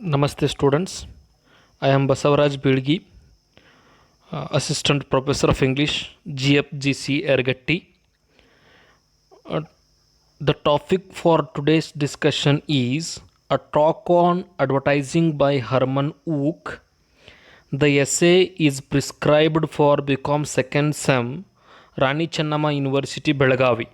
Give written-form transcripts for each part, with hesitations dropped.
Namaste students. I am Basavaraj Bilgi, Assistant Professor of English, GFGC Ergatti. Uh, the topic for today's discussion is a talk on advertising by Herman Wouk. The essay is prescribed for BCom second sem, Rani Chennamma University, Belagavi.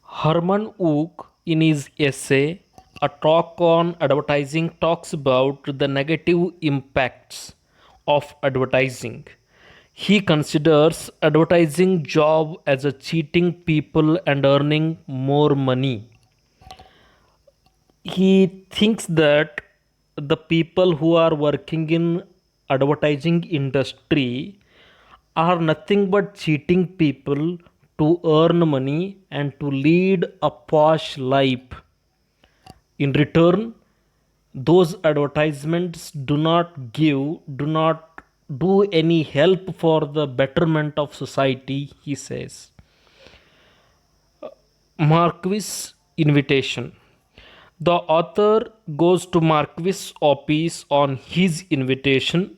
Herman Wouk, in his essay, A Talk on Advertising, talks about the negative impacts of advertising. He considers advertising job as a cheating people and earning more money. He thinks that the people who are working in advertising industry are nothing but cheating people to earn money and to lead a posh life. In return, those advertisements do not do any help for the betterment of society, he says. Marquis invitation. The author goes to Marquis' office on his invitation.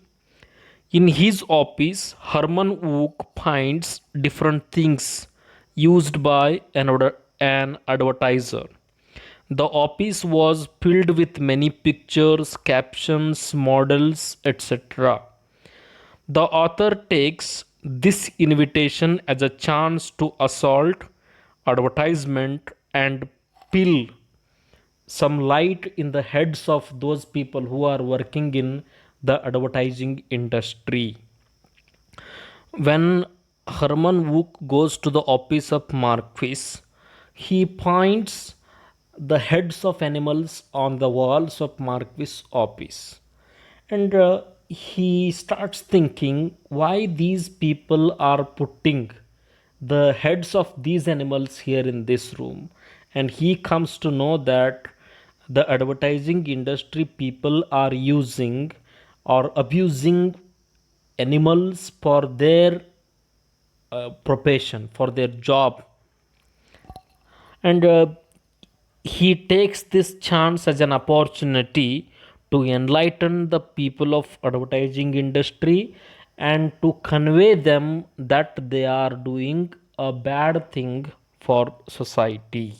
In his office, Herman Wouk finds different things used by an advertiser. The office was filled with many pictures, captions, models, etc. The author takes this invitation as a chance to assault advertisement and peel some light in the heads of those people who are working in the advertising industry. When Herman Wouk goes to the office of Marquis, he finds the heads of animals on the walls of Marquis' office. And he starts thinking why these people are putting the heads of these animals here in this room. And he comes to know that the advertising industry people are using or abusing animals for their profession, for their job. And he takes this chance as an opportunity to enlighten the people of advertising industry and to convey them that they are doing a bad thing for society.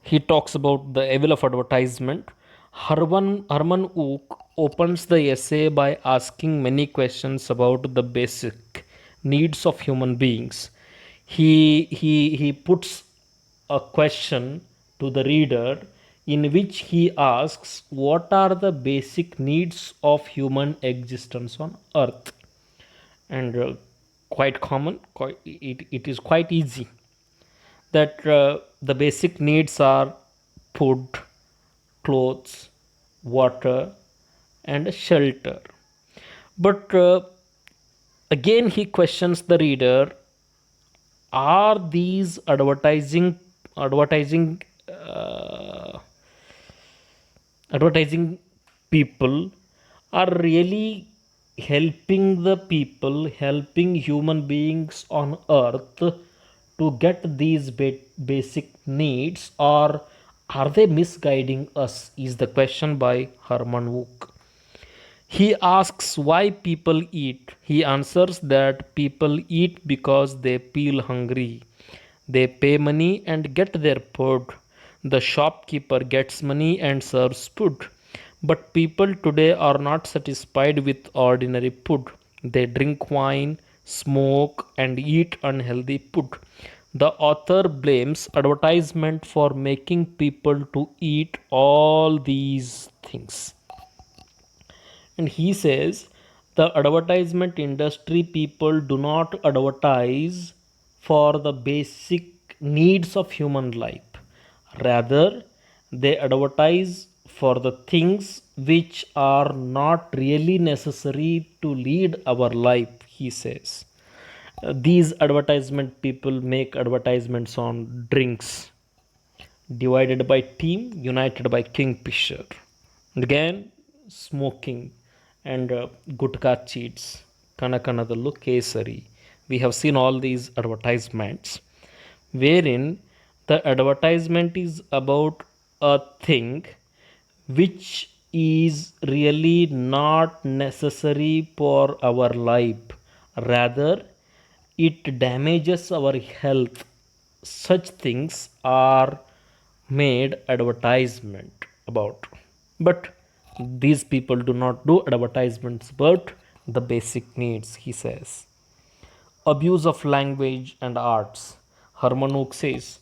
He talks about the evil of advertisement. Herman Wouk opens the essay by asking many questions about the basic needs of human beings. He puts a question to the reader in which he asks what are the basic needs of human existence on earth. And quite common, it is quite easy that the basic needs are food, clothes, water, and shelter. But again, he questions the reader: Are these uh, advertising people are really helping the people, helping human beings on earth to get these basic needs, or are they misguiding us? Is the question by Herman Wouk. He asks why people eat. He answers that people eat because they feel hungry. They pay money and get their food. The shopkeeper gets money and serves food. But people today are not satisfied with ordinary food. They drink wine, smoke, and eat unhealthy food. The author blames advertisement for making people to eat all these things. And he says the advertisement industry people do not advertise for the basic needs of human life. Rather, they advertise for the things which are not really necessary to lead our life, he says. These advertisement people make advertisements on drinks, divided by team, united by Kingfisher. And again, smoking and gutka cheats, Kanakanadallu Kesari. We have seen all these advertisements wherein the advertisement is about a thing which is really not necessary for our life. Rather, it damages our health. Such things are made advertisement about. But these people do not do advertisements but the basic needs, he says. Abuse of language and arts. Herman Wouk says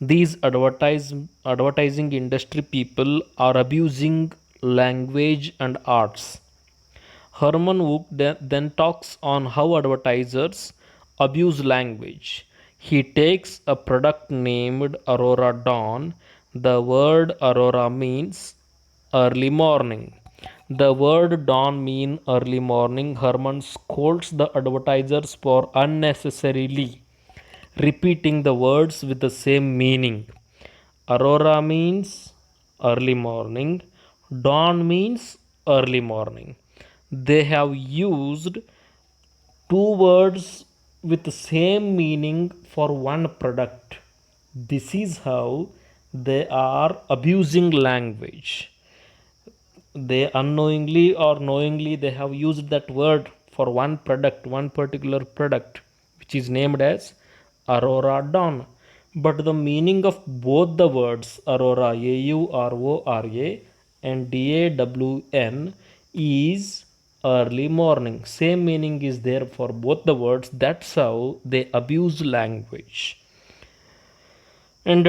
these advertising industry people are abusing language and arts. Herman Wouk then talks on how advertisers abuse language. He takes a product named Aurora Dawn. The word Aurora means early morning. The word dawn mean early morning. Herman scolds the advertisers for unnecessarily repeating the words with the same meaning. Aurora means early morning, dawn means early morning. They have used two words with the same meaning for one product. This is how they are abusing language. They unknowingly or knowingly they have used that word for one product, one particular product, which is named as Aurora Dawn. But the meaning of both the words Aurora, Aurora, and Dawn is early morning. Same meaning is there for both the words. That's how they abuse language. And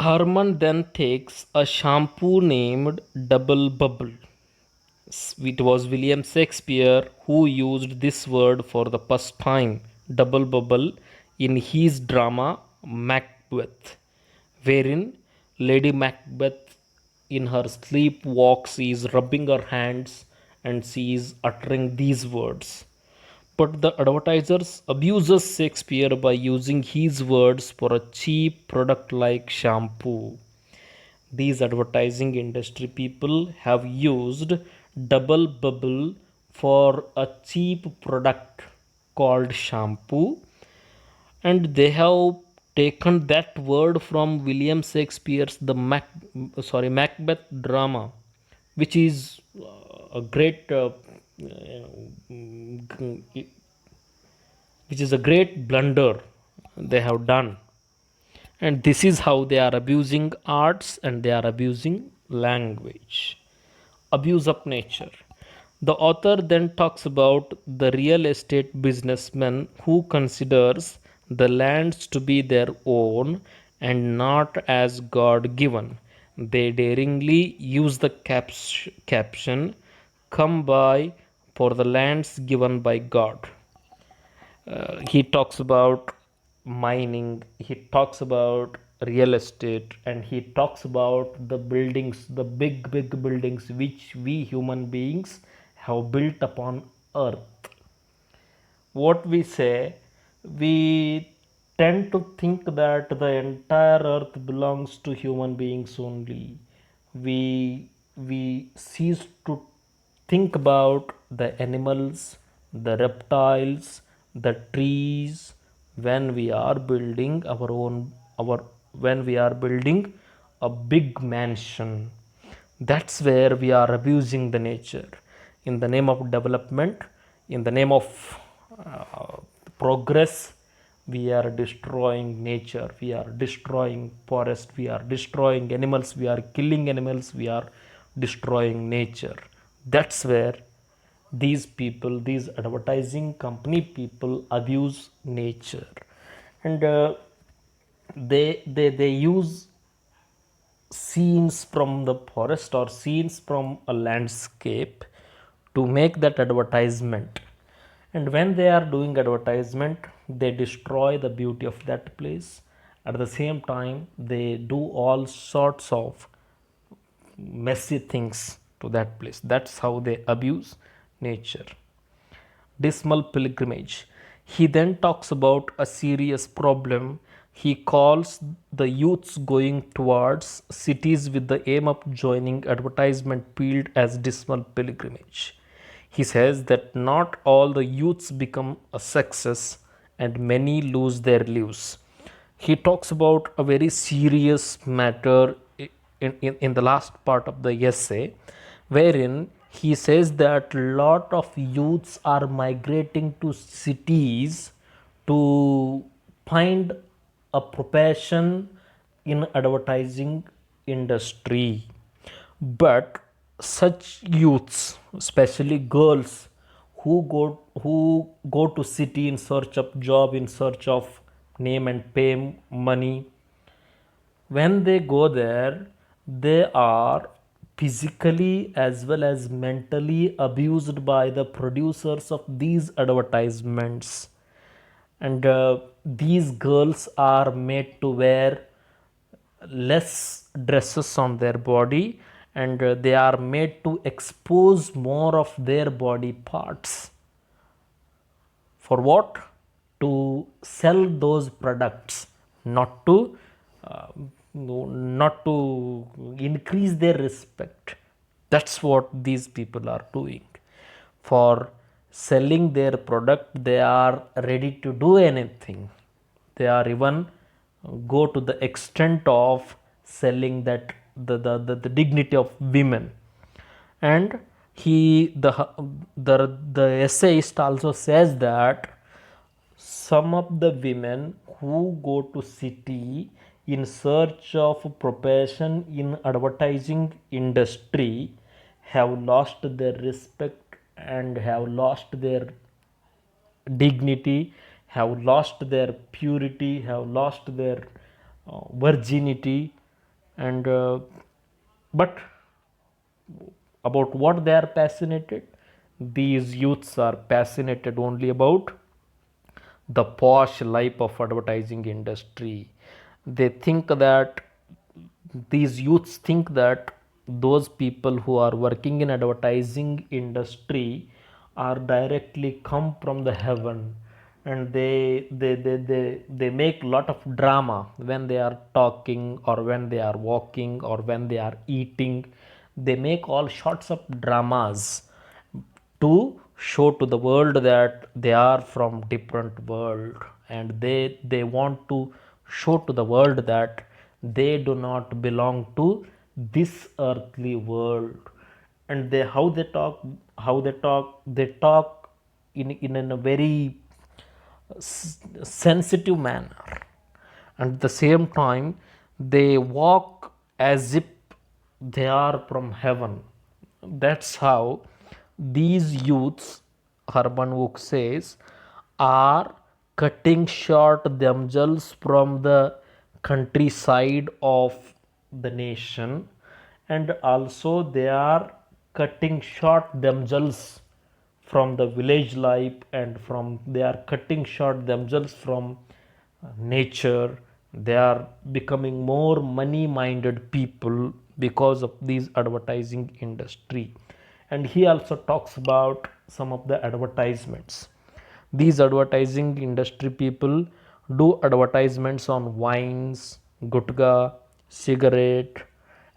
Herman then takes a shampoo named Double Bubble. It was William Shakespeare who used this word for the first time, double bubble, in his drama Macbeth, wherein Lady Macbeth in her sleep walks is rubbing her hands and she is uttering these words. But the advertisers abuses Shakespeare by using his words for a cheap product like shampoo. These advertising industry people have used double bubble for a cheap product called shampoo, and they have taken that word from William Shakespeare's Macbeth drama, which is a great which is a great blunder they have done. And this is how they are abusing arts and they are abusing language. Abuse of nature. The author then talks about the real estate businessman who considers the lands to be their own and not as God given. They daringly use the caption, "Come by for the lands given by God." He talks about mining, he talks about real estate, and he talks about the buildings, the big buildings which we human beings have built upon earth. What we say, we tend to think that the entire earth belongs to human beings only. We cease to think about the animals, the reptiles, the trees when we are building our when we are building a big mansion. That's where we are abusing the nature in the name of development, in the name of progress. We are destroying nature, we are destroying forest, we are destroying animals, we are killing animals, we are destroying nature. That's where these people, these advertising company people, abuse nature. And they use scenes from the forest or scenes from a landscape to make that advertisement. And when they are doing advertisement, they destroy the beauty of that place. At the same time, they do all sorts of messy things to that place. That's how they abuse nature. Dismal pilgrimage. He then talks about a serious problem. He calls the youths going towards cities with the aim of joining advertisement field as dismal pilgrimage. He says that not all the youths become a success and many lose their lives. he talks about a very serious matter in the last part of the essay, wherein he says that lot of youths are migrating to cities to find a profession in advertising industry. But such youths, especially girls, who go to city in search of job, in search of name and fame, money, when they go there, they are physically as well as mentally abused by the producers of these advertisements. And these girls are made to wear less dresses on their body, and they are made to expose more of their body parts. For what? To sell those products, not to uh, not to increase their respect. That's what these people are doing. For selling their product, they are ready to do anything. They are even go to the extent of selling that the dignity of women. And the essayist also says that some of the women who go to city in search of profession in advertising industry have lost their respect and have lost their dignity, have lost their purity, have lost their virginity. And but about what they are passionate, these youths are passionate only about the posh life of advertising industry. They think that these youths think that those people who are working in advertising industry are directly come from the heaven, and they make lot of drama when they are talking or when they are walking or when they are eating. They make all sorts of dramas to show to the world that they are from different world, and they want to show to the world that they do not belong to this earthly world. And they they talk in a very sensitive manner, and at the same time they walk as if they are from heaven. That's how these youths, Herman Wouk says, are cutting short themselves from the countryside of the nation, and also they are cutting short themselves from the village life, and from they are cutting short themselves from nature. They are becoming more money minded people because of these advertising industry. And he also talks about some of the advertisements. These advertising industry people do advertisements on wines, gutka, cigarette,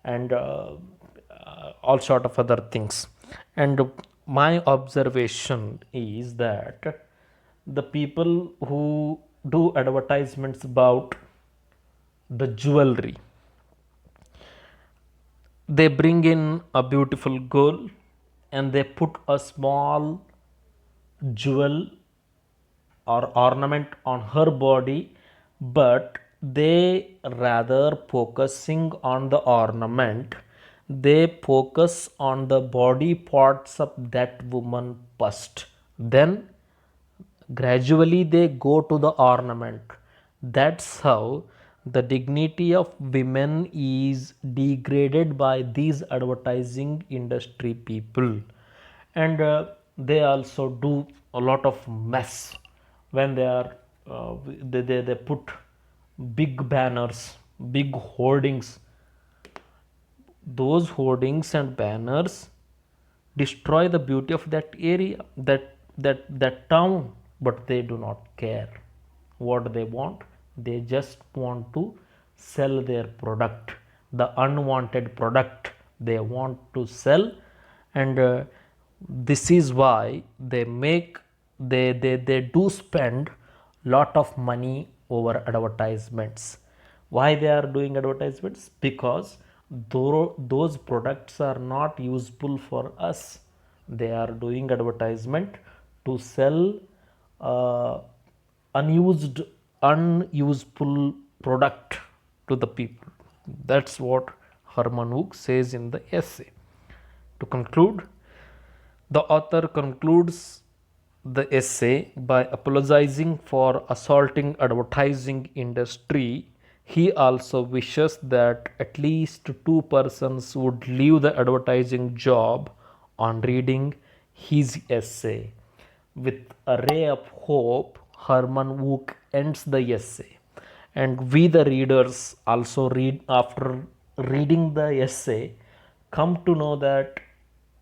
and all sort of other things. And my observation is that the people who do advertisements about the jewelry, they bring in a beautiful girl and they put a small jewel or ornament on her body, but they rather focusing on the ornament, they focus on the body parts of that woman first, then gradually they go to the ornament. That's how the dignity of women is degraded by these advertising industry people. And they also do a lot of mess when they are they put big banners, big hoardings. Those hoardings and banners destroy the beauty of that area, that town, but they do not care what they want. They just want to sell their product, the unwanted product they want to sell. And this is why they do spend lot of money over advertisements. Why they are doing advertisements? Because those products are not useful for us. They are doing advertisement to sell uh, unused unuseful product to the people. That's what Herman Wouk says in the essay. To conclude, the author concludes the essay by apologizing for assaulting advertising industry. He also wishes that at least two persons would leave the advertising job on reading his essay. With a ray of hope, Herman Wouk ends the essay. And we, the readers, also read after reading the essay, come to know that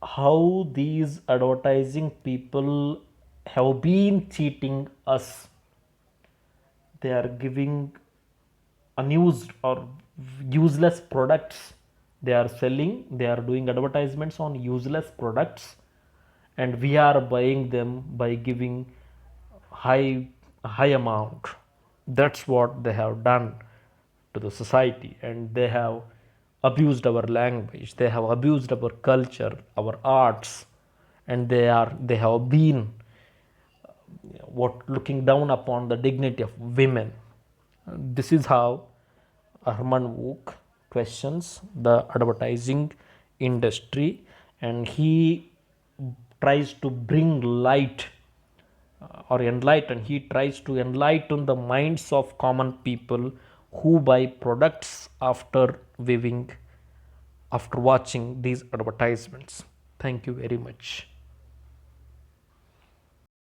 how these advertising people have been cheating us. They are giving unused or useless products. They are selling, they are doing advertisements on useless products, and we are buying them by giving high high amount. That's what they have done to the society, and they have abused our language, they have abused our culture, our arts, and they have been what looking down upon the dignity of women. This is how Herman Wouk questions the advertising industry, and he tries to bring light or enlighten. He tries to enlighten the minds of common people who buy products after viewing, after watching these advertisements. Thank you very much.